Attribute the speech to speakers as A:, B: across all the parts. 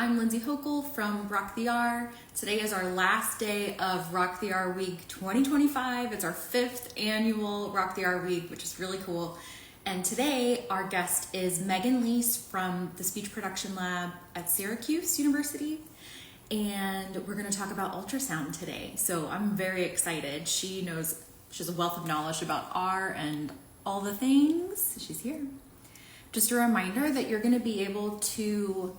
A: I'm Lindsay Hochul from Rock the R. Today is our last day of Rock the R Week 2025. It's our 5th annual Rock the R Week, which is really cool. And today our guest is Megan Leece from the Speech Production Lab at Syracuse University. And we're going to talk about ultrasound today. So I'm very excited. She has a wealth of knowledge about R and all the things. She's here. Just a reminder that you're going to be able to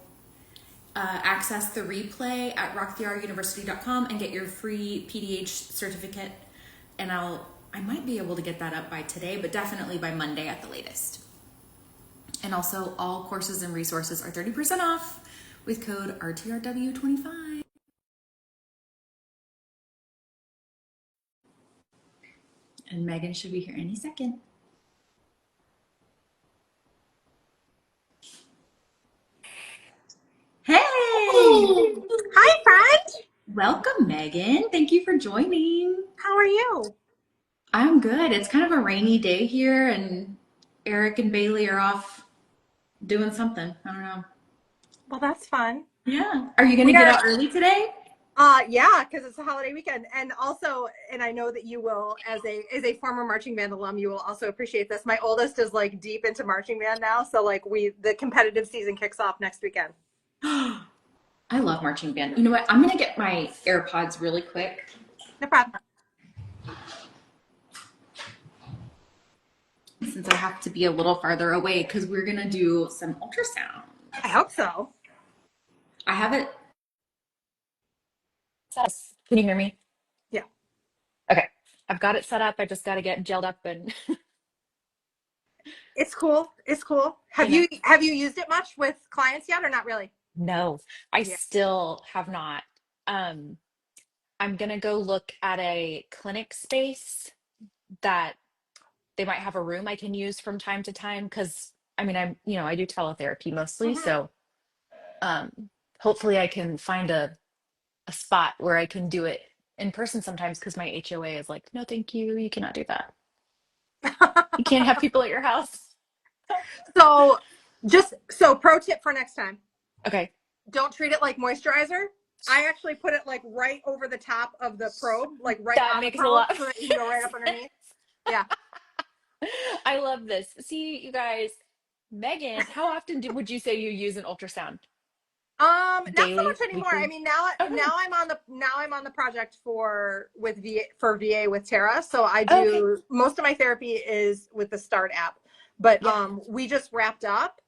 A: access the replay at rockthearuniversity.com and get your free PDH certificate. And I might be able to get that up by today, but definitely by Monday at the latest. And also all courses and resources are 30% off with code RTRW25. And Megan should be here any second. Hey!
B: Hi, friend.
A: Welcome, Megan. Thank you for joining.
B: How are you?
A: I'm good. It's kind of a rainy day here, and Eric and Bailey are off doing something. I don't know.
B: Well, that's fun.
A: Yeah. Are you going to get out early today?
B: Yeah, because it's a holiday weekend, and I know that you will, as a former marching band alum, you will also appreciate this. My oldest is like deep into marching band now, so like the competitive season kicks off next weekend.
A: I love marching band. You know what? I'm going to get my AirPods really quick.
B: No problem.
A: Since I have to be a little farther away because we're going to do some ultrasound.
B: I hope so.
A: I have it.
C: Can you hear me?
B: Yeah.
C: Okay. I've got it set up. I just got to get gelled up and
B: It's cool. It's cool. Have you used it much with clients yet or not really?
C: no, I
B: Yeah.
C: still have not. I'm gonna go look at a clinic space that they might have a room I can use from time to time because I do teletherapy mostly,
B: Mhm.
C: so hopefully I can find a spot where I can do it in person sometimes because my HOA is like, no, thank you, you cannot do that. You can't have people at your house.
B: So pro tip for next time.
C: Okay.
B: Don't treat it like moisturizer. I actually put it like right over the top of the probe, like right
C: That
B: on the
C: makes a
B: probe,
C: lot of
B: so that you can go right up underneath. Yeah.
C: I love this. See, you guys, Megan, how often would you say you use an ultrasound?
B: Not so
C: Daily,
B: much anymore. I
C: weekly?
B: mean,
C: Oh, really?
B: now I'm on the project for VA with Tara. So I
C: Oh, okay.
B: do most of my therapy is with the Start app. But
C: Yeah.
B: we just wrapped up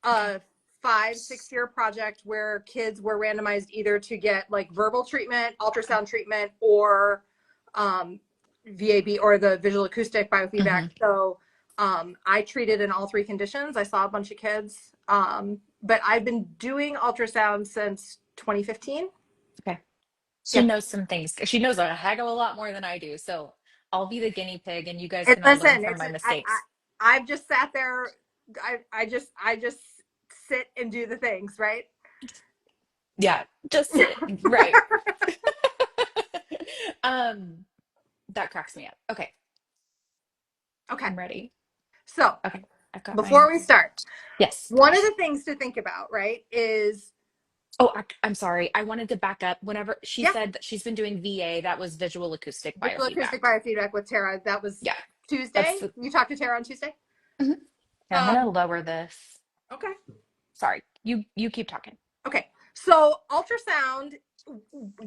B: a 5-6 year project where kids were randomized either to get like verbal treatment, ultrasound treatment, or VAB or the visual acoustic biofeedback.
C: Hmm.
B: So I treated in all 3 conditions. I saw a bunch of kids. But I've been doing ultrasound since 2015.
C: Okay. She
B: Yeah.
C: knows some things. She knows a heck of a lot more than I do. So I'll be the guinea pig and you guys
B: And
C: can all learn
B: listen,
C: from my
B: I
C: mistakes.
B: I've just sat there. I just sit and do the things, right?
C: Yeah, just sit. Right. Um, that cracks me up. Okay,
B: Okay.
C: I'm ready.
B: So
C: Okay, I've got
B: before
C: my,
B: we start,
C: yes.
B: one of the things to think about, right, is
C: Oh, I'm sorry. I wanted to back up. Whenever she
B: yeah,
C: said that she's been doing VA, that was visual acoustic
B: visual acoustic
C: biofeedback.
B: biofeedback with Tara. That was
C: Yeah,
B: Tuesday.
C: that's the.
B: You talked to Tara on Tuesday.
C: Mhm. Here, I'm gonna
B: Um.
C: lower this.
B: Okay.
C: Sorry, you keep talking.
B: Okay. So ultrasound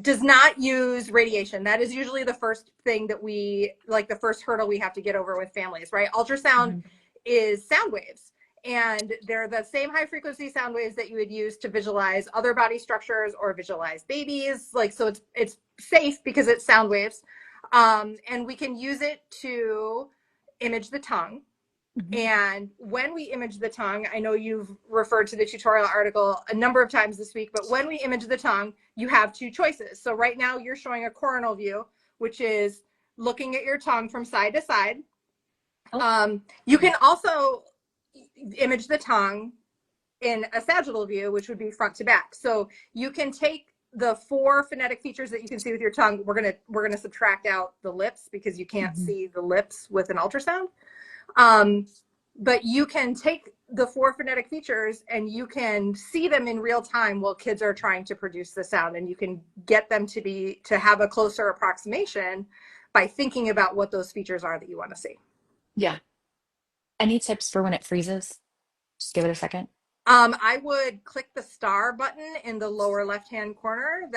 B: does not use radiation. That is usually the first thing that the first hurdle we have to get over with families, right? Ultrasound
C: Hmm.
B: is sound waves, and they're the same high frequency sound waves that you would use to visualize other body structures or visualize babies. So it's safe because it's sound waves. And we can use it to image the tongue.
C: Hmm.
B: And when we image the tongue, I know you've referred to the tutorial article a number of times this week, but when we image the tongue, you have 2 choices. So right now you're showing a coronal view, which is looking at your tongue from side to side. You can also image the tongue in a sagittal view, which would be front to back. So you can take the 4 phonetic features that you can see with your tongue. We're gonna subtract out the lips because you can't
C: Hmm.
B: see the lips with an ultrasound. But you can take the 4 phonetic features and you can see them in real time while kids are trying to produce the sound, and you can get them to have a closer approximation by thinking about what those features are that you want to see.
C: Yeah. Any tips for when it freezes? Just give it a second.
B: I would click the star button in the lower left-hand corner.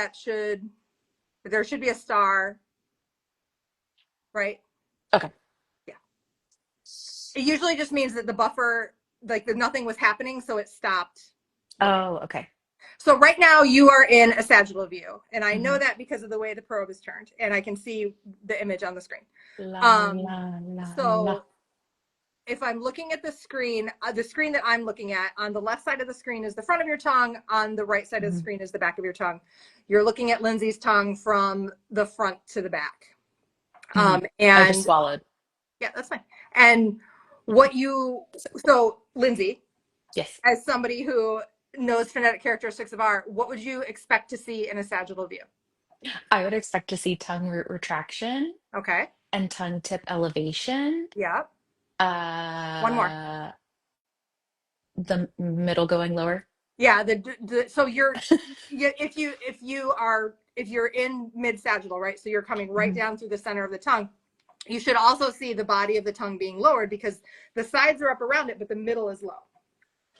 B: There should be a star, right?
C: Okay.
B: Yeah. It usually just means that the buffer, like nothing was happening, so it stopped.
C: Oh, okay.
B: So right now you are in a sagittal view, and I know
C: Mhm.
B: that because of the way the probe is turned, and I can see the image on the screen.
C: La
B: Um,
C: la la la.
B: so if I'm looking at the screen that I'm looking at, on the left side of the screen is the front of your tongue, on the right side of the
C: Mhm.
B: screen is the back of your tongue. You're looking at Lindsay's tongue from the front to the back.
C: Mhm. I just
B: And
C: swallowed.
B: yeah, that's fine. And so Lindsay,
C: Yes.
B: as somebody who knows phonetic characteristics of R, what would you expect to see in a sagittal view?
C: I would expect to see tongue root retraction
B: Okay.
C: and tongue tip elevation.
B: Yeah. One more.
C: Uh, the middle going lower.
B: Yeah. So if you're in mid sagittal, right? So you're coming right
C: Mhm.
B: down through the center of the tongue. You should also see the body of the tongue being lowered because the sides are up around it, but the middle is low.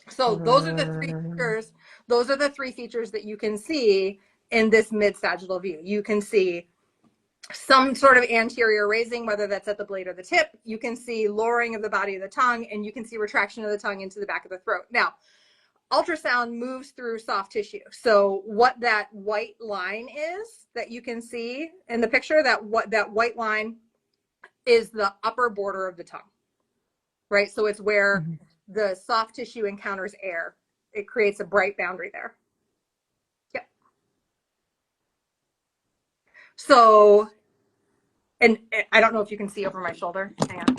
B: So those are the three features. Those are the 3 features that you can see in this mid sagittal view. You can see some sort of anterior raising, whether that's at the blade or the tip. You can see lowering of the body of the tongue, and you can see retraction of the tongue into the back of the throat. Now, ultrasound moves through soft tissue. So what that white line is that you can see in the picture, that white line is the upper border of the tongue, right? So it's where
C: Mhm.
B: the soft tissue encounters air. It creates a bright boundary there. Yep. So, and I don't know if you can see over my shoulder. Hang on.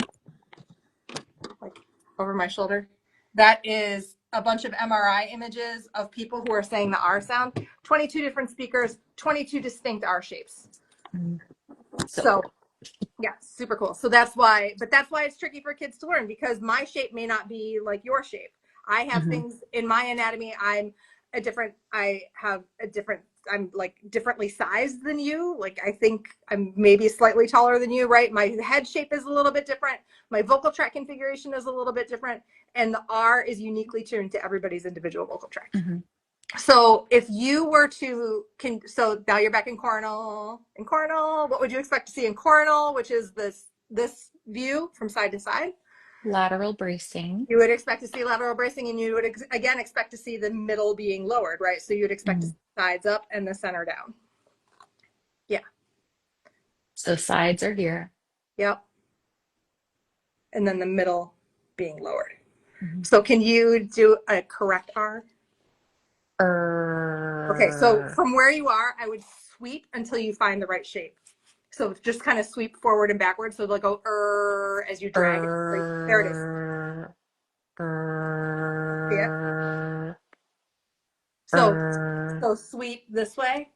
B: Like over my shoulder. That is a bunch of MRI images of people who are saying the R sound. 22 different speakers, 22 distinct R shapes.
C: Mhm. So
B: So
C: cool.
B: yeah, super cool. So that's why it's tricky for kids to learn, because my shape may not be like your shape. I have
C: Mhm.
B: things in my anatomy. I'm like differently sized than you. Like I think I'm maybe slightly taller than you, right? My head shape is a little bit different. My vocal tract configuration is a little bit different. And the R is uniquely tuned to everybody's individual vocal tract.
C: Mhm.
B: So if you were so now you're back in coronal. What would you expect to see in coronal, which is this view from side to side?
C: Lateral bracing.
B: You would expect to see lateral bracing, and you would again expect to see the middle being lowered, right? So you'd expect to see
C: Mhm.
B: the sides up and the center down. Yeah.
C: So sides are here.
B: Yep. And then the middle being lowered.
C: Mhm.
B: So can you do a correct R? Okay, so
C: Er,
B: from where you are, I would sweep until you find the right shape. So just kind of sweep forward and backwards. So like go as you drag it. Like, there it is.
C: er,
B: See it?
C: er,
B: So sweep this way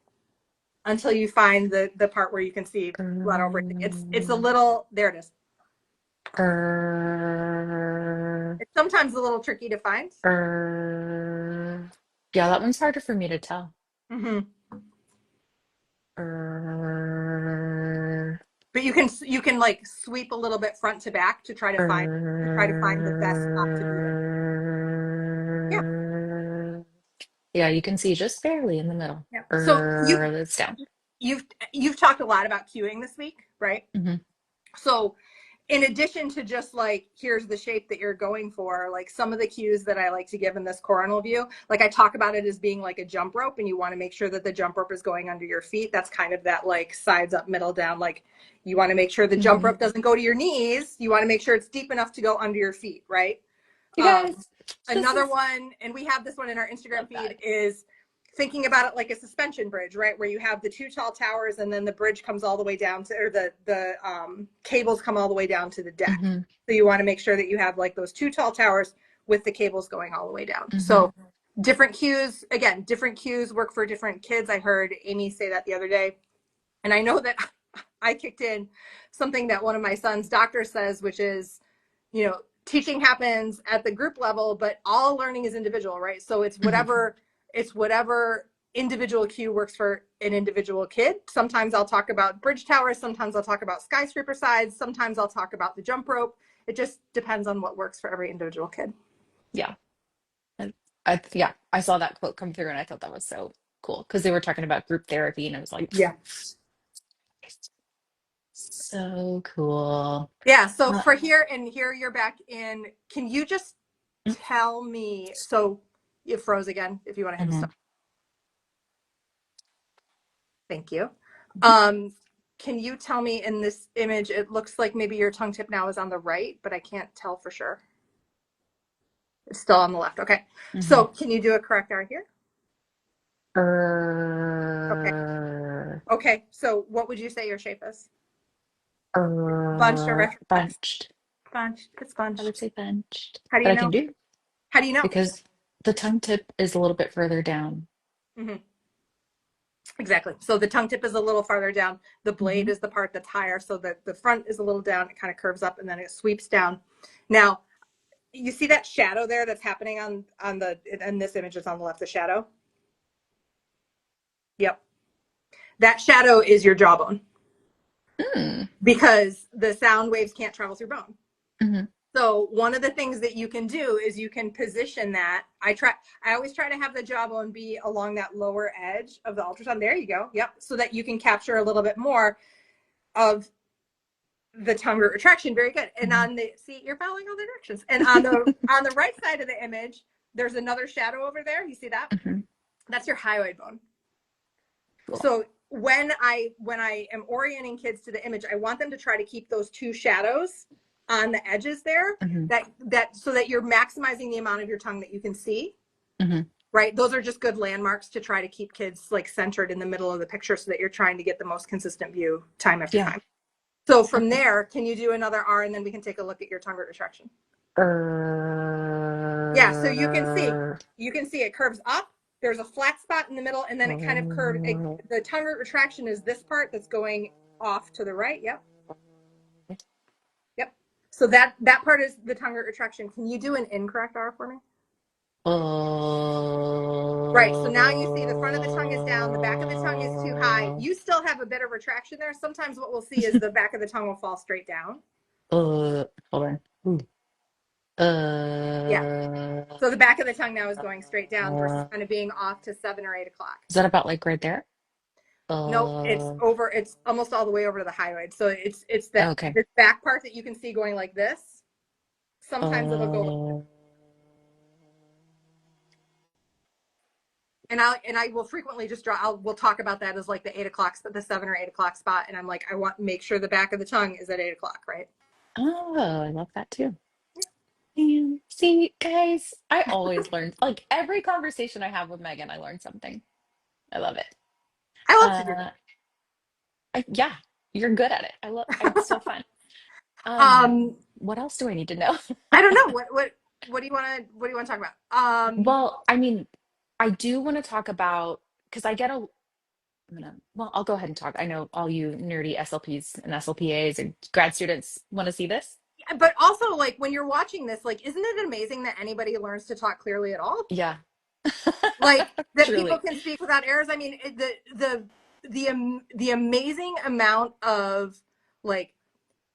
B: until you find the part where you can see lateral bracing. It's a little, there it is.
C: er,
B: It's sometimes a little tricky to find.
C: Yeah, that one's harder for me to tell.
B: Mm-hmm.
C: Er,
B: But you can like sweep a little bit front to back to try to find the best spot to do it. Yeah.
C: Yeah, you can see just barely in the middle.
B: Yeah. So
C: That's down.
B: you've you've talked a lot about cueing this week, right?
C: Mhm.
B: So in addition to just like here's the shape that you're going for, like some of the cues that I like to give in this coronal view, like I talk about it as being like a jump rope, and you want to make sure that the jump rope is going under your feet. That's kind of that like sides up, middle down. Like you want to make sure the jump
C: Mhm.
B: rope doesn't go to your knees. You want to make sure it's deep enough to go under your feet, right?
C: You
B: Um,
C: guys, this
B: Another
C: is
B: one, and we have this one in our
C: so
B: Instagram feed,
C: bad.
B: is thinking about it like a suspension bridge, right? Where you have the 2 tall towers, and then the bridge comes all the way down to, or the cables come all the way down to the deck.
C: Hmm.
B: So you want to make sure that you have like those 2 tall towers with the cables going all the way down.
C: Hmm.
B: So different cues, again, different cues work for different kids. I heard Amy say that the other day. And I know that I kicked in something that one of my son's doctors says, which is, you know, teaching happens at the group level, but all learning is individual, right? So it's whatever individual cue works for an individual kid. Sometimes I'll talk about bridge towers, sometimes I'll talk about skyscraper sides, sometimes I'll talk about the jump rope. It just depends on what works for every individual kid.
C: Yeah. Yeah, I saw that quote come through and I thought that was so cool because they were talking about group therapy and I was like,
B: Yeah.
C: so cool.
B: Yeah. So
C: Uh,
B: for here you're back in. Can you just tell me? So it froze again. If you want to hit the
C: mhm,
B: stop. Thank you. Um, can you tell me in this image, it looks like maybe your tongue tip now is on the right, but I can't tell for sure. It's still on the left. Okay. So
C: mhm.
B: can you do a correct R here? Okay.
C: Er,
B: Okay. So what would you say your shape is? Bunched or retroflexed?
C: Bunched.
B: Bunched. It's
C: I would
B: bunched.
C: say bunched,
B: How do
C: but
B: you
C: I can
B: know?
C: do
B: How do you know?
C: because the tongue tip is a little bit further down.
B: Hmm. Exactly. So the tongue tip is a little farther down. The blade
C: Hmm.
B: is the part that's higher. So that the front is a little down. It kind of curves up and then it sweeps down. Now, you see that shadow there that's happening on the in this image that's on the left, the shadow? Yep. That shadow is your jawbone
C: Mm.
B: because the sound waves can't travel through bone.
C: Hmm.
B: So one of the things that you can do is you can position that. I always try to have the jawbone be along that lower edge of the ultrasound. There you go. Yep. So that you can capture a little bit more of the tongue root retraction. Very good. And
C: Hmm.
B: on the see, you're following all the directions. And on the right side of the image, there's another shadow over there. You see that?
C: Hmm.
B: That's your hyoid bone.
C: Cool.
B: So when I am orienting kids to the image, I want them to try to keep those two shadows on the edges there.
C: Hmm.
B: That so that you're maximizing the amount of your tongue that you can see.
C: Hmm.
B: Right? Those are just good landmarks to try to keep kids like centered in the middle of the picture so that you're trying to get the most consistent view time after
C: Yeah.
B: time. So from
C: Okay.
B: there, can you do another R and then we can take a look at your tongue root retraction? Yeah, so
C: Er,
B: you can see it curves up. There's a flat spot in the middle, and then it kind of curves. The tongue root retraction is this part that's going off to the right. Yep, yep. So that part is the tongue root retraction. Can you do an incorrect R for me? Right. So now you see the front of the tongue is down, the back of the tongue is too high. You still have a bit of retraction there. Sometimes what we'll see is the back of the tongue will fall straight down.
C: hold on. Ooh.
B: Yeah.
C: Uh,
B: So the back of the tongue now is going straight down versus
C: uh,
B: kind of being off to 7 or 8 o'clock.
C: is that about like right there?
B: Nope, it's
C: Uh,
B: over. It's almost all the way over to the hyoid. So it's that
C: okay.
B: this back part that you can see going like this. Sometimes it'll go,
C: Uh,
B: and I will frequently just draw. We'll talk about that as like the 8 o'clock, the 7 or 8 o'clock spot. And I'm like, I want make sure the back of the tongue is at 8 o'clock, right?
C: oh, I love that too. Man, see, guys, I always learn. Like every conversation I have with Megan, I learn something. I love it.
B: I love to do
C: Uh, yeah, you're good at it. It's so
B: that.
C: fun. Um,
B: um,
C: what else do I need to know?
B: I don't know what do you want to talk about?
C: Well, I mean, I do want to talk about because well, I'll go ahead and talk. I know all you nerdy SLPs and SLPAs and grad students want to see this.
B: But also like when you're watching this, like, isn't it amazing that anybody learns to talk clearly at all?
C: Yeah.
B: Like that people
C: Truly.
B: can speak without errors. I mean, the amazing amount of like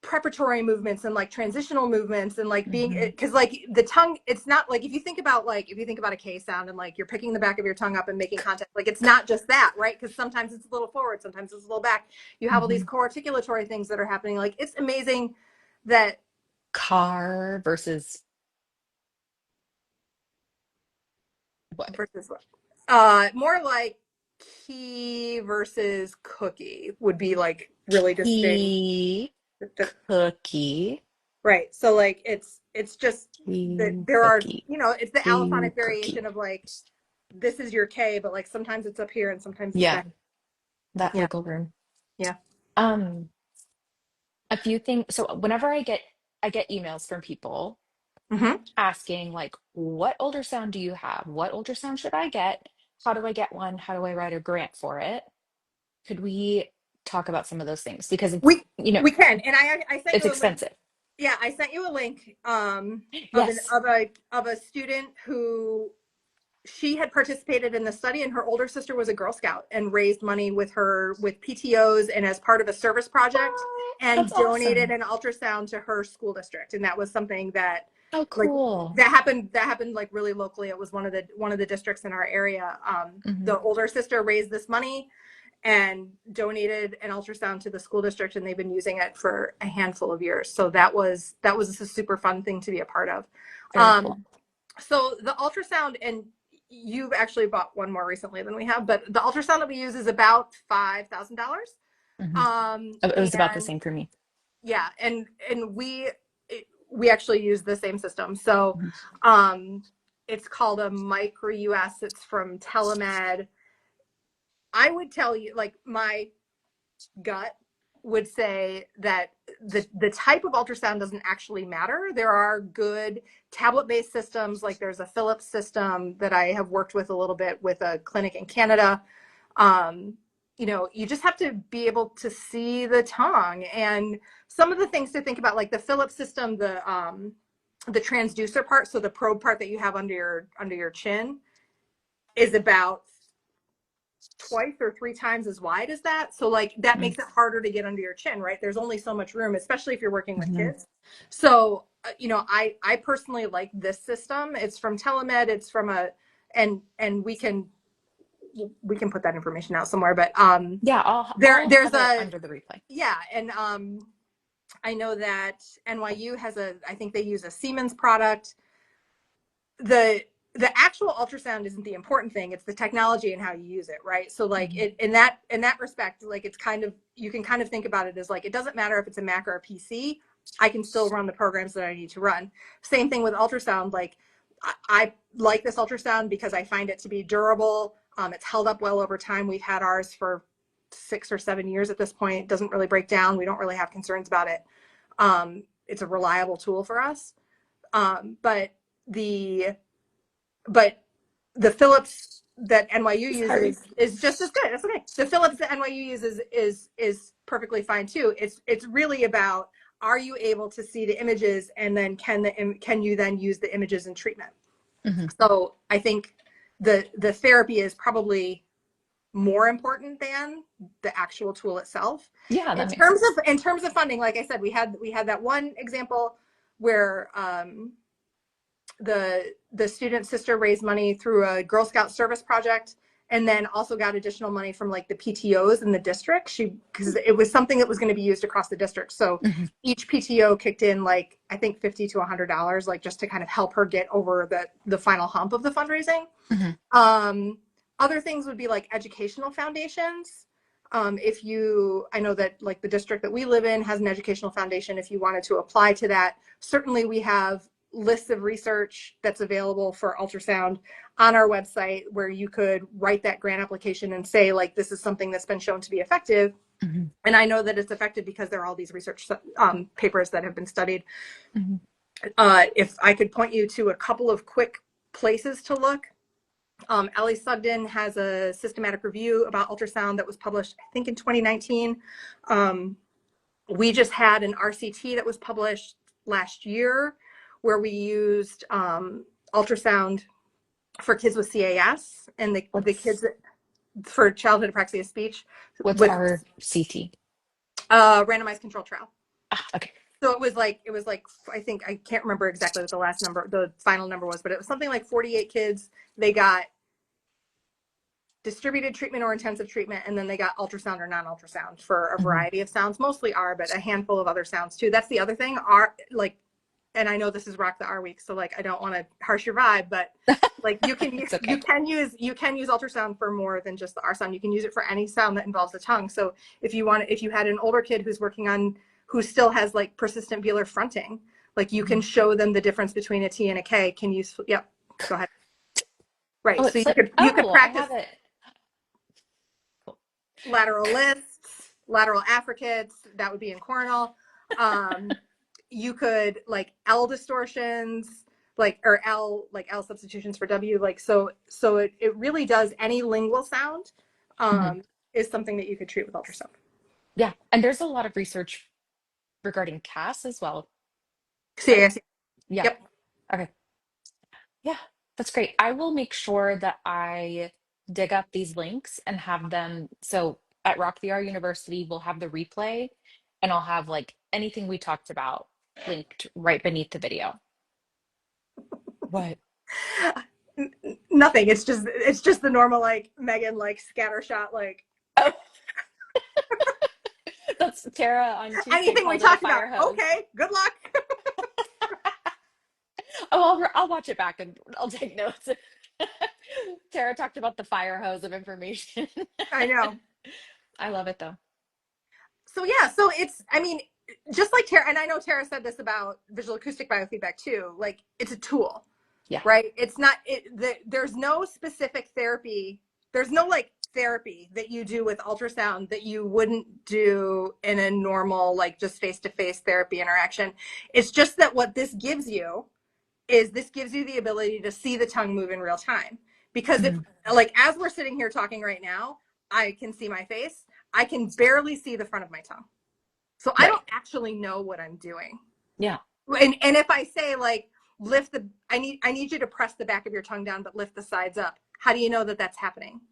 B: preparatory movements and like transitional movements and like being
C: Hmm.
B: because like the tongue, it's not like if you think about a K sound and like you're picking the back of your tongue up and making contact, like it's not just that, right? Because sometimes it's a little forward, sometimes it's a little back. You have all these
C: Hmm.
B: core articulatory things that are happening. Like it's amazing that
C: Car versus what?
B: versus what? More like key versus cookie would be like really distinct.
C: Key, cookie,
B: Right. So like it's just that
C: key,
B: there are,
C: cookie,
B: it's the
C: key,
B: allophonic
C: cookie.
B: variation of like this is your K, but like sometimes it's up here and sometimes it's
C: Yeah,
B: back.
C: that
B: Yeah.
C: wiggle room.
B: Yeah.
C: Um, a few things. So whenever I get emails from people
B: Hmm.
C: asking like, what ultrasound do you have? What ultrasound should I get? How do I get one? How do I write a grant for it? Could we talk about some of those things? Because
B: We
C: you know,
B: we can. And I sent
C: it's
B: you a link.
C: expensive.
B: Yeah, I sent you a link
C: Yes.
B: of a student who she had participated in the study, and her older sister was a Girl Scout and raised money with PTOs and as part of a service project,
C: Oh, that's
B: and donated
C: awesome.
B: an ultrasound to her school district. And that was something that
C: Oh,
B: like
C: cool.
B: that happened like really locally. It was one of the districts in our area.
C: Hmm.
B: The older sister raised this money and donated an ultrasound to the school district, and they've been using it for a handful of years. So that was a super fun thing to be a part of.
C: Very cool.
B: So the ultrasound, and you've actually bought one more recently than we have, but the ultrasound that we use is about $5,000.
C: Hmm.
B: Um,
C: It was about the
B: and
C: same for me.
B: yeah, and we actually use the same system. So
C: Mhm.
B: um, it's called a Micro US. It's from Telemed. I would tell you, like, my gut would say that the type of ultrasound doesn't actually matter. There are good tablet-based systems, like there's a Philips system that I have worked with a little bit with a clinic in Canada. Um, you just have to be able to see the tongue. And some of the things to think about, like the Philips system, the transducer part, so the probe part that you have under your chin, is about twice or three times as wide as that. So like that makes it harder to get under your chin, right? There's only so much room, especially if you're working with
C: Mm-hmm.
B: kids. So, I personally like this system. It's from Telemed. It's from and we can put that information out somewhere, but
C: Yeah,
B: there
C: I'll
B: there's
C: have it
B: a
C: under the replay.
B: yeah, and I know that NYU has I think they use a Siemens product. The actual ultrasound isn't the important thing. It's the technology and how you use it, right? So like
C: Hmm.
B: it in that respect, like it's kind of, you can kind of think about it as like, it doesn't matter if it's a Mac or a PC, I can still run the programs that I need to run. Same thing with ultrasound. Like I like this ultrasound because I find it to be durable. It's held up well over time. We've had ours for 6 or 7 years at this point. It doesn't really break down. We don't really have concerns about it. It's a reliable tool for us. But the but the Philips that NYU
C: Sorry.
B: uses just as good. That's okay. The Philips that NYU uses is perfectly fine too. It's really about, are you able to see the images, and then can you then use the images in treatment?
C: Hmm.
B: So I think the therapy is probably more important than the actual tool itself.
C: Yeah, that makes sense.
B: In terms of funding, like I said, we had that one example where the student sister raised money through a Girl Scout service project, and then also got additional money from like the PTOs in the district. Because it was something that was going to be used across the district. So
C: Hmm.
B: each PTO kicked in like, I think $50 to $100, like just to kind of help her get over the final hump of the fundraising.
C: Hmm.
B: Um, Other things would be like educational foundations. I know that like the district that we live in has an educational foundation. If you wanted to apply to that, certainly we have lists of research that's available for ultrasound on our website, where you could write that grant application and say, like, this is something that's been shown to be effective.
C: Hmm.
B: And I know that it's effective because there are all these research papers that have been studied.
C: Hmm.
B: If I could point you to a couple of quick places to look. Ellie Sugden has a systematic review about ultrasound that was published, I think, in 2019. We just had an RCT that was published last year, where we used ultrasound for kids with CAS, and the
C: What's
B: kids for childhood apraxia of speech
C: what's
B: with
C: RCT?
B: randomized control trial.
C: Ah, okay.
B: So it was like I think, I can't remember exactly what the final number was, but it was something like 48 kids. They got distributed treatment or intensive treatment, and then they got ultrasound or non-ultrasound for a
C: Hmm.
B: variety of sounds, mostly R, but a handful of other sounds too. That's the other thing. R, like, and I know this is Rock the R week, so like I don't want to harsh your vibe, but like
C: It's okay.
B: you can use ultrasound for more than just the R sound. You can use it for any sound that involves the tongue. So if you had an older kid who still has like persistent velar fronting, like you can
C: Mhm.
B: show them the difference between a T and a K. Can use, yep, go ahead. Right.
C: Oh,
B: So
C: it's like,
B: you could
C: oh, I
B: practice
C: have it. Cool.
B: lateral lists, lateral affricates, that would be in coronal. You could like L distortions, like L substitutions for W, like so it really does, any lingual sound
C: Mhm.
B: is something that you could treat with ultrasound.
C: Yeah, and there's a lot of research regarding CAS as well.
B: See, I see.
C: Yeah.
B: Yep.
C: Okay. Yeah, that's great. I will make sure that I dig up these links and have them. So at Rock the R University, we'll have the replay and I'll have like anything we talked about linked right beneath the video. What?
B: Nothing. It's just the normal like Megan like scattershot like
C: Oh, that's Tara on Tuesday
B: anything we
C: called it a
B: talked about.
C: fire hose.
B: Okay, good luck.
C: Oh, I'll watch it back and I'll take notes. Tara talked about the fire hose of information.
B: I know.
C: I love it though.
B: So yeah, so it's I mean, just like Tara, and I know Tara said this about visual acoustic biofeedback too. Like it's a tool,
C: Yeah.
B: right? It's not there's no specific therapy. There's no like therapy that you do with ultrasound that you wouldn't do in a normal like just face-to-face therapy interaction. It's just that what this gives you is this gives you the ability to see the tongue move in real time. Because if
C: Mhm.
B: like as we're sitting here talking right now, I can see my face. I can barely see the front of my tongue. So I
C: Right.
B: don't actually know what I'm doing.
C: Yeah.
B: And if I say like lift the I need you to press the back of your tongue down but lift the sides up. How do you know that that's happening?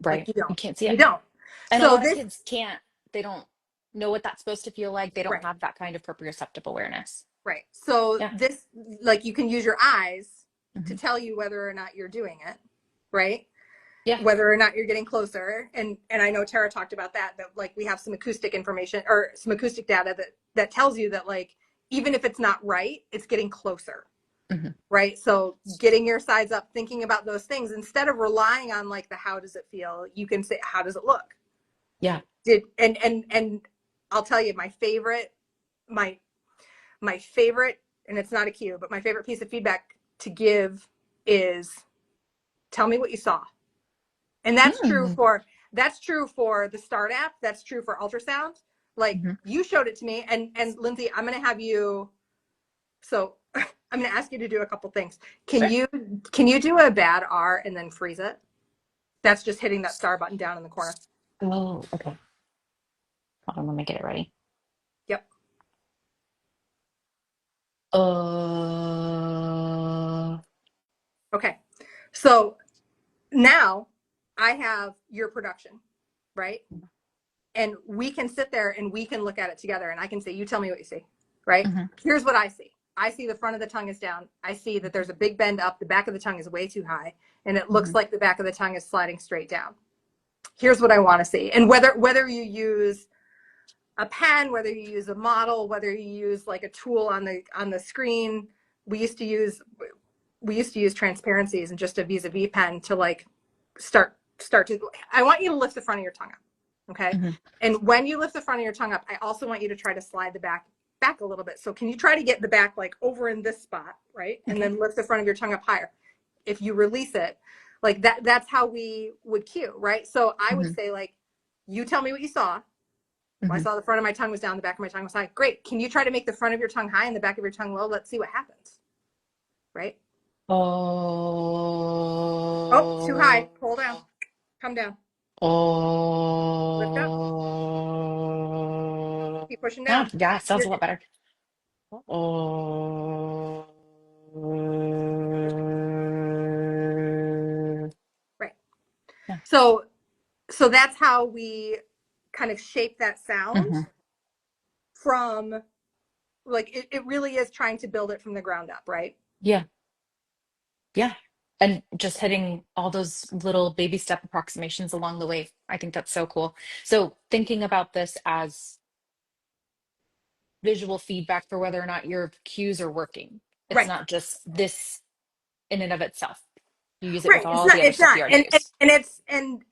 B: Like
C: Right.
B: you
C: You
B: don't.
C: can't see
B: You
C: it.
B: don't.
C: And a
B: So
C: lot of
B: this
C: kids can't, they don't know what that's supposed to feel like. They don't
B: right.
C: have that kind of proprioceptive awareness.
B: Right. So
C: Yeah.
B: this like you can use your eyes to
C: Hmm.
B: tell you whether or not you're doing it, right?
C: Yeah.
B: Whether or not you're getting closer. And I know Tara talked about that like we have some acoustic information or some acoustic data that tells you that like even if it's not right, it's getting closer.
C: Hmm.
B: Right. So getting your sides up, thinking about those things instead of relying on like the how does it feel, you can say how does it look?
C: Yeah.
B: Did and I'll tell you my my favorite, and it's not a cue, but my favorite piece of feedback to give is tell me what you saw. And
C: Mm-hmm.
B: that's true for the Start app. That's true for ultrasound. Like you showed it to me, and Lindsay, I'm going to have you. So I'm going to ask you to do a couple things. Can
C: Sure.
B: you do a bad R and then freeze it? That's just hitting that star button down in the corner.
C: Oh, okay. Hold on, let me get it ready.
B: Yep.
C: Uh,
B: Okay. So now I have your production, right? And we can sit there and we can look at it together and I can say, you tell me what you see, right?
C: mhm,
B: Here's what I see. I see the front of the tongue is down. I see that there's a big bend up. The back of the tongue is way too high. And it looks
C: mhm,
B: like the back of the tongue is sliding straight down. Here's what I want to see. And whether you use a pen, whether you use a model, whether you use like a tool on the screen, we used to use transparencies and just a vis-a-vis pen to like start to I want you to lift the front of your tongue up. Okay.
C: mhm.
B: And when you lift the front of your tongue up, I also want you to try to slide the back a little bit. So can you try to get the back like over in this spot, right? And
C: Okay.
B: then lift the front of your tongue up higher. If you release it, like that's how we would cue, right? So I would
C: Mhm,
B: say like, you tell me what you saw. Well, I
C: mhm.
B: saw the front of my tongue was down, the back of my tongue was high. Great. Can you try to make the front of your tongue high and the back of your tongue low? Let's see what happens. Right? Oh, too high. Pull down.
C: Oh,
B: Come down. Lift up.
C: oh.
B: Keep pushing
C: Ah,
B: down.
C: yeah, sounds
B: You're,
C: a lot better. Oh.
B: right.
C: Yeah.
B: So that's how we kind of shape that sound
C: Mhm.
B: from like it really is trying to build it from the ground up, right?
C: Yeah. Yeah. And just hitting all those little baby step approximations along the way. I think that's so cool. So thinking about this as visual feedback for whether or not your cues are working. It's
B: Right.
C: not just this in and of itself. You use it with
B: Right. It's
C: all
B: not
C: the other
B: it's
C: stuff
B: not.
C: you already use.
B: And it's and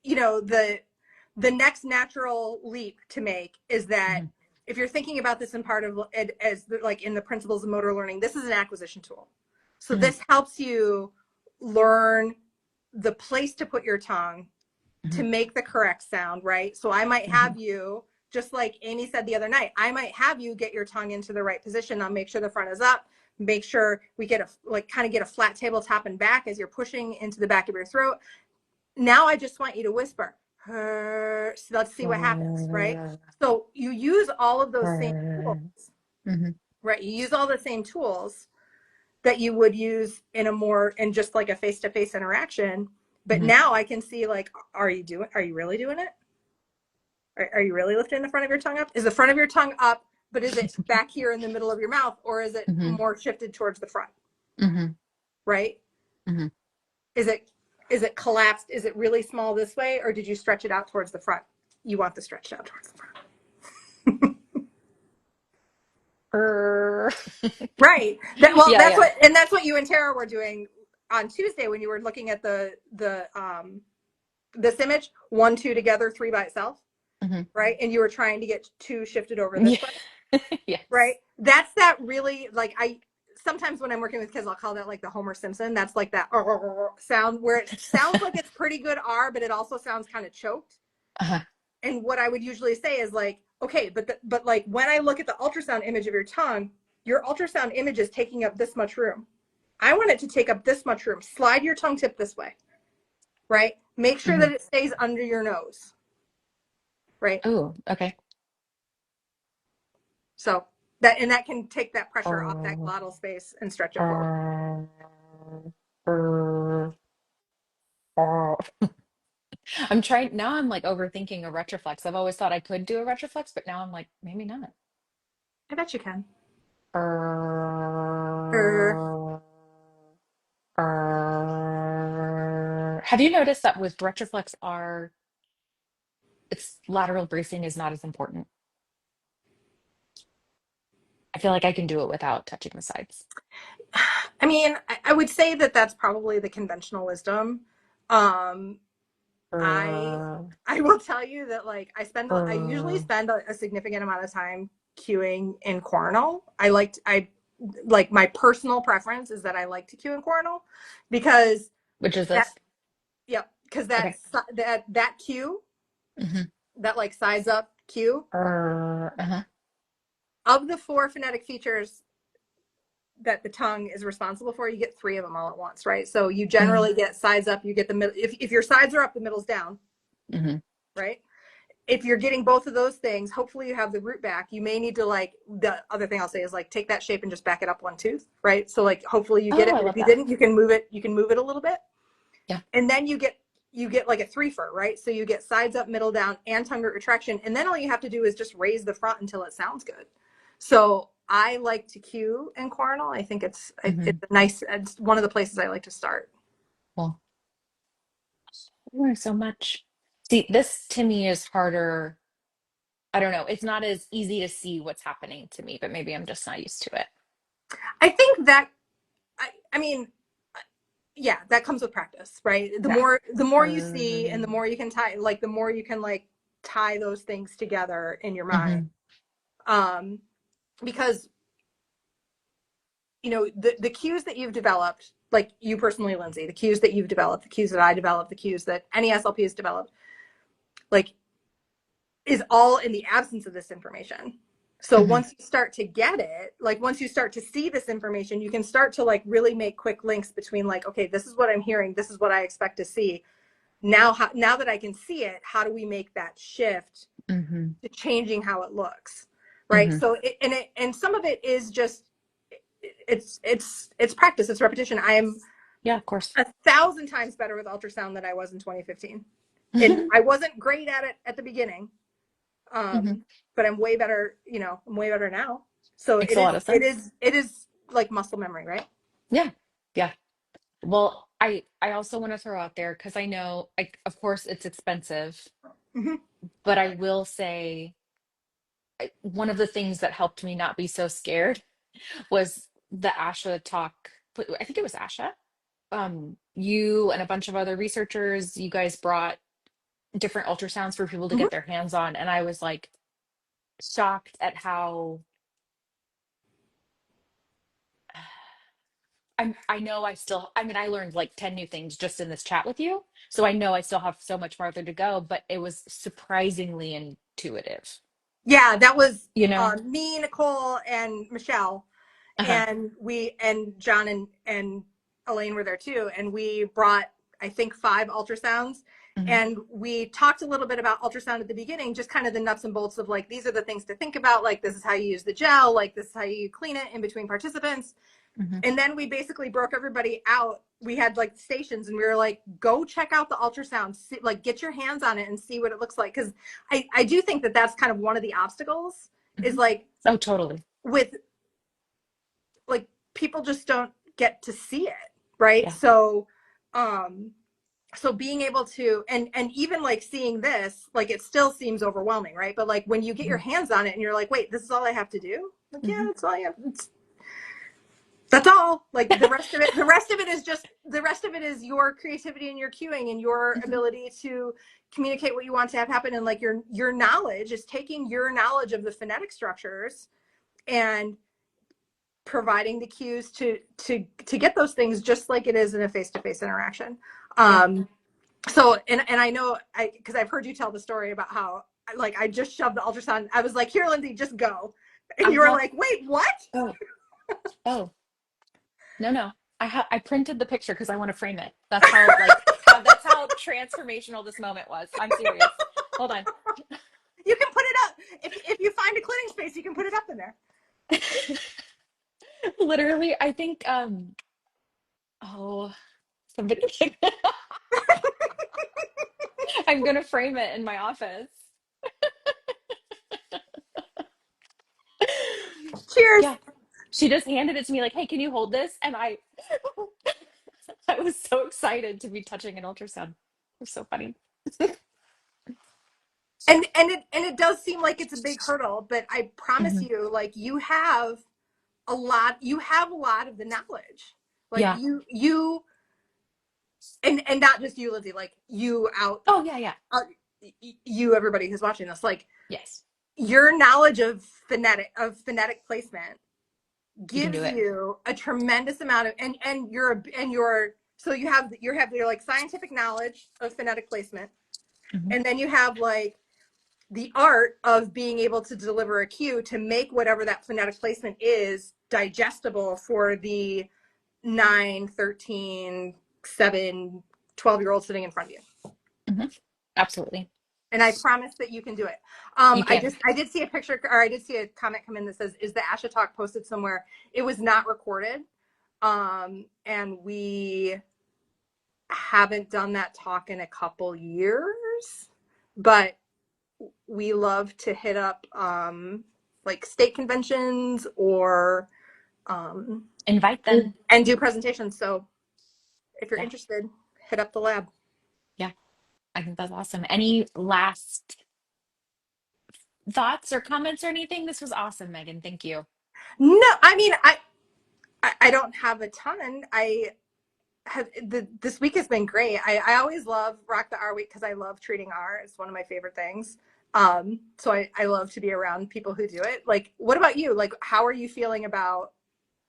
B: you know the next natural leap to make is that
C: Mhm,
B: if you're thinking about this in part of it as like in the principles of motor learning, this is an acquisition tool. So
C: mhm,
B: this helps you learn the place to put your tongue to
C: mhm,
B: make the correct sound, right? So I might
C: mhm,
B: have you, just like Amy said the other night, I might have you get your tongue into the right position. I'll make sure the front is up, make sure we get a like kind of get a flat tabletop and back as you're pushing into the back of your throat. Now I just want you to whisper. Her. So let's see what happens, right? So you use all of those same tools
C: mhm.
B: right? You use all the same tools that you would use in just like a face-to-face interaction. But
C: Mm-hmm.
B: now I can see, like, are you really doing it? Are you really lifting the front of your tongue up? Is the front of your tongue up, but is it back here in the middle of your mouth, or is it
C: Mm-hmm.
B: more shifted towards the front?
C: Mm-hmm.
B: Right?
C: Mm-hmm.
B: Is it collapsed? Is it really small this way, or did you stretch it out towards the front? You want the stretched out towards the front. Right. Well,
C: Yeah, yeah.
B: that's what you and Tara were doing on Tuesday when you were looking at this image, 1, 2 together, 3 by itself,
C: Mm-hmm.
B: right? And you were trying to get 2 shifted over this
C: Yeah.
B: way,
C: Yes.
B: right? That's that really, like, I sometimes when I'm working with kids, I'll call that like the Homer Simpson. That's like that sound where it sounds like it's pretty good R, but it also sounds kind of choked.
C: Uh-huh.
B: And what I would usually say is like, okay, but like when I look at the ultrasound image of your ultrasound image is taking up this much room. I want it to take up this much room. Slide your tongue tip this way, right? Make sure
C: Mm-hmm.
B: that it stays under your nose, right?
C: Oh, okay.
B: So that can take that pressure off that
C: Uh,
B: glottal space and stretch it forward.
C: uh, uh, uh. I'm trying now. I'm like overthinking a retroflex. I've always thought I could do a retroflex, but now I'm like, maybe not.
B: I bet you can. Er,
C: Uh, have you noticed that with retroflex R, its lateral bracing is not as important? I feel like I can do it without touching the sides.
B: I mean, I would say that that's probably the conventional wisdom. Um, I
C: Uh,
B: I will tell you that like I usually
C: uh,
B: spend a significant amount of time queuing in coronal. I like my personal preference is that I like to queue in coronal because
C: which is
B: that
C: this?
B: yep because
C: Okay.
B: that queue,
C: Hmm.
B: that like size up queue,
C: Uh-huh.
B: of the 4 phonetic features that the tongue is responsible for, you get 3 of them all at once, right? So you
C: Mm-hmm.
B: generally get sides up, you get the middle. If your sides are up, the middle's down,
C: Mm-hmm.
B: right? If you're getting both of those things, hopefully you have the root back. You may need to, like, the other thing I'll say is like take that shape and just back it up 1 tooth, right? So like hopefully you get
C: Oh,
B: it,
C: I
B: but if
C: love
B: you
C: that.
B: didn't, you can move it a little bit.
C: Yeah.
B: And then you get like a 3-fer, right? So you get sides up, middle down, and tongue root retraction. And then all you have to do is just raise the front until it sounds good. So I like to cue in coronal. I think
C: Mm-hmm.
B: it's one of the places I like to start.
C: Well, I learned so much. See, this to me is harder. I don't know. It's not as easy to see what's happening to me, but maybe I'm just not used to it.
B: I think that I mean, yeah, that comes with practice, right? The
C: Yeah.
B: more the more you see and the
C: Um,
B: more you can tie, like the more you can like tie those things together in your mind.
C: mhm.
B: Um, because the cues that you've developed, like you personally, Lindsay, the cues that you've developed, the cues that I developed, the cues that any SLP has developed, like, is all in the absence of this information. So
C: Mhm.
B: once you start to get it, like once you start to see this information, you can start to like really make quick links between like, okay, this is what I'm hearing, this is what I expect to see. Now that I can see it, how do we make that shift
C: Mhm.
B: to changing how it looks, right?
C: Mhm.
B: So and some of it is just it's practice, it's repetition. I am
C: Yeah, of course.
B: 1,000 times better with ultrasound than I was in 2015, and I wasn't great at it at the beginning,
C: Mhm.
B: but I'm way better. I'm way better now. So
C: Makes
B: it
C: a
B: is
C: lot of
B: it
C: sense.
B: is it is like muscle memory, right?
C: Yeah. Yeah. Well, I also want to throw out there because I know, like, of course, it's expensive,
B: Mm-hmm.
C: but I will say one of the things that helped me not be so scared was the ASHA talk. I think it was ASHA. You and a bunch of other researchers, you guys brought different ultrasounds for people to
B: Mm-hmm.
C: get their hands on, and I was like shocked at how I know I mean I learned like 10 new things just in this chat with you. So I know I still have so much farther to go, but it was surprisingly intuitive.
B: Yeah, that was
C: You know?
B: me, Nicole, and Michelle,
C: Uh-huh.
B: and John and Elaine were there too, and we brought, I think, 5 ultrasounds,
C: Hmm.
B: And we talked a little bit about ultrasound at the beginning, just kind of the nuts and bolts of like, these are the things to think about. Like, this is how you use the gel. Like, this is how you clean it in between participants.
C: Hmm.
B: And then we basically broke everybody out. We had like stations and we were like, go check out the ultrasound, see, like get your hands on it and see what it looks like. Cause I do think that that's kind of one of the obstacles is
C: Hmm.
B: like
C: Oh, totally.
B: with like people just don't get to see it. Right.
C: Yeah.
B: Um, so being able to, and even like seeing this, like it still seems overwhelming. Right. But like when you get your
C: Hmm.
B: hands on it and you're like, wait, this is all I have to do. Like, yeah,
C: Hmm.
B: that's all you have. That's all. Like the rest of it is just the rest of it is your creativity and your cueing and your
C: Hmm.
B: ability to communicate what you want to have happen. And like your knowledge is taking your knowledge of the phonetic structures and providing the cues to get those things just like it is in a face-to-face interaction.
C: Yeah.
B: So and I know because I've heard you tell the story about how like I just shoved the ultrasound. I was like, here, Lindsay, just go. And you were
C: Uh-huh.
B: like, wait, what?
C: Oh, oh, no, no. I printed the picture because I want to frame it. That's how that's how transformational this moment was. I'm serious. Hold on.
B: You can put it up if you find a cleaning space. You can put it up in there.
C: Literally, I think oh, somebody I'm gonna frame it in my office.
B: Cheers.
C: Yeah. She just handed it to me like, "Hey, can you hold this?" And I was so excited to be touching an ultrasound. It was so funny.
B: And it does seem like it's a big hurdle, but I promise
C: Hmm.
B: you, like you have a lot of the knowledge. Like
C: Yeah.
B: and not just you, Lizzie, like you
C: Oh, yeah, yeah.
B: uh, you everybody who's watching this, like
C: Yes.
B: your knowledge of phonetic placement
C: You can do
B: gives
C: it.
B: you a tremendous amount of and your so you have your like scientific knowledge of phonetic placement,
C: Hmm.
B: and then you have like the art of being able to deliver a cue to make whatever that phonetic placement is digestible for the 9, 13, 7, 12 year old sitting in front of you.
C: Hmm. Absolutely.
B: And I promise that you can do it.
C: You can.
B: I did see a picture, or I did see a comment come in that says, is the Asha talk posted somewhere? It was not recorded. And we haven't done that talk in a couple years, but we love to hit up like state conventions or um,
C: Invite them.
B: and do presentations. So if you're
C: Yeah.
B: interested, hit up the lab.
C: Yeah. I think that's awesome. Any last thoughts or comments or anything? This was awesome, Megan. Thank you.
B: No, I mean I don't have a ton. I have this week has been great. I always love Rock the R Week because I love treating R. It's one of my favorite things. So I love to be around people who do it. Like, what about you? Like, how are you feeling about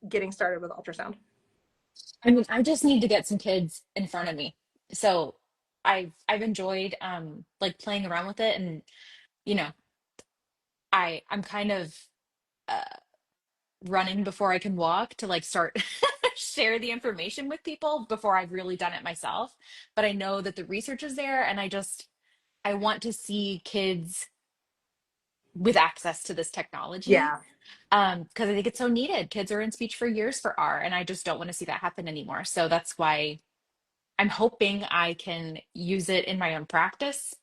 B: getting started with ultrasound?
C: I mean, I just need to get some kids in front of me. So I've enjoyed like playing around with it, and you know, I'm kind of uh running before I can walk to like start share the information with people before I've really done it myself. But I know that the research is there, and I want to see kids with access to this technology
B: Yeah.
C: because I think it's so needed. Kids are in speech for years for R, and I just don't want to see that happen anymore. So that's why I'm hoping I can use it in my own practice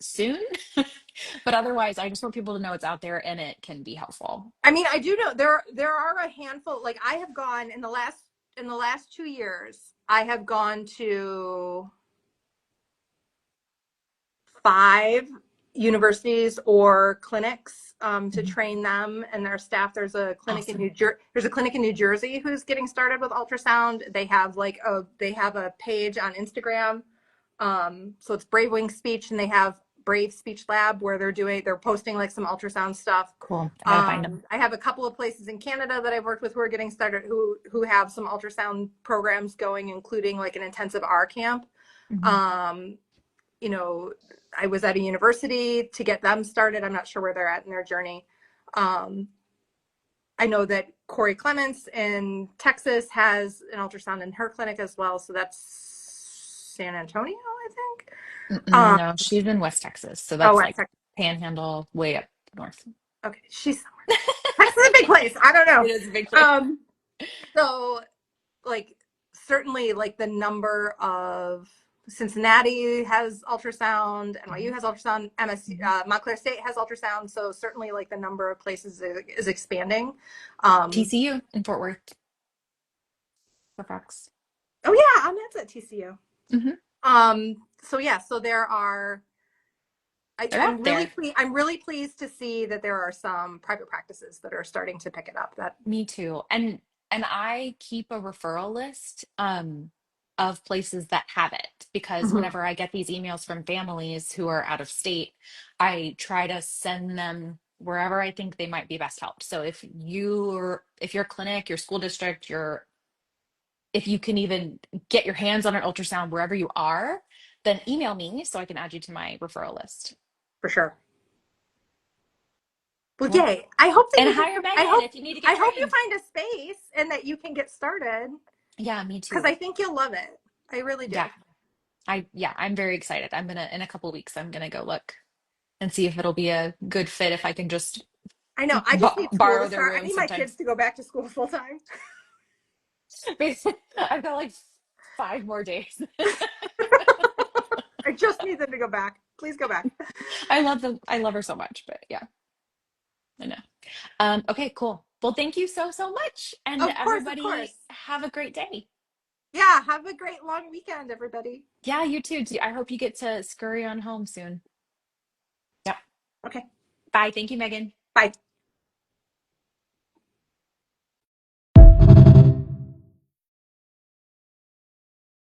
C: soon. But otherwise, I just want people to know it's out there and it can be helpful.
B: I mean, I do know there are a handful. Like I have gone in the last 2 years, I have gone to 5 universities or clinics to
C: Mhm.
B: train them and their staff. There's a clinic in
C: Awesome.
B: There's a clinic in New Jersey who's getting started with ultrasound. They have a page on Instagram. So it's Brave Wing Speech, and they have Brave Speech Lab where they're posting like some ultrasound stuff.
C: Cool. I gotta find them.
B: I have a couple of places in Canada that I've worked with who are getting started who have some ultrasound programs going, including like an intensive R camp.
C: Mhm.
B: Um, you know, I was at a university to get them started. I'm not sure where they're at in their journey. Um, I know that Corey Clements in Texas has an ultrasound in her clinic as well. So that's San Antonio, I think.
C: Mm-mm, no, she's in West Texas, so
B: Oh,
C: that's
B: West
C: like
B: Texas.
C: Panhandle, way up north.
B: Okay, she's somewhere. Texas is a big place. I don't know.
C: It is a big place.
B: So like certainly like the number of Cincinnati has ultrasound, NYU has ultrasound, MSU,
C: Mhm.
B: Montclair State has ultrasound. So certainly like the number of places is expanding.
C: TCU in Fort Worth, Fairfax.
B: Oh yeah, that's at TCU.
C: Hmm.
B: So yeah, so there are.
C: They're out there.
B: I'm really pleased to see that there are some private practices that are starting to pick it up. That
C: Me too. And I keep a referral list of places that have it because
B: Mhm.
C: whenever I get these emails from families who are out of state, I try to send them wherever I think they might be best helped. So if your clinic, your school district, your if you can even get your hands on an ultrasound wherever you are, then email me so I can add you to my referral list.
B: for sure. Well,
C: Cool.
B: yay! I hope that
C: And
B: you get.
C: hire Megan if you need to
B: I
C: get
B: hope you
C: trained.
B: find a space and that you can get started
C: Yeah, me
B: because
C: too.
B: I think you'll love it. I really do.
C: Yeah. I'm very excited. I'm gonna in a couple of weeks I'm gonna go look and see if it'll be a good fit if I can just
B: I know. I just need school to
C: borrow their
B: start. I
C: room
B: need my
C: sometimes.
B: kids to go back to school full time.
C: I've got like 5 more days.
B: I just need them to go back. Please go back.
C: I love her so much, but yeah, I know. Okay, cool. Well, thank you so much. And
B: Of course, of
C: everybody
B: course.
C: have a great day.
B: Yeah. Have a great long weekend, everybody.
C: Yeah, you too. I hope you get to scurry on home soon. Yeah.
B: Okay.
C: Bye. Thank you, Megan.
B: Bye.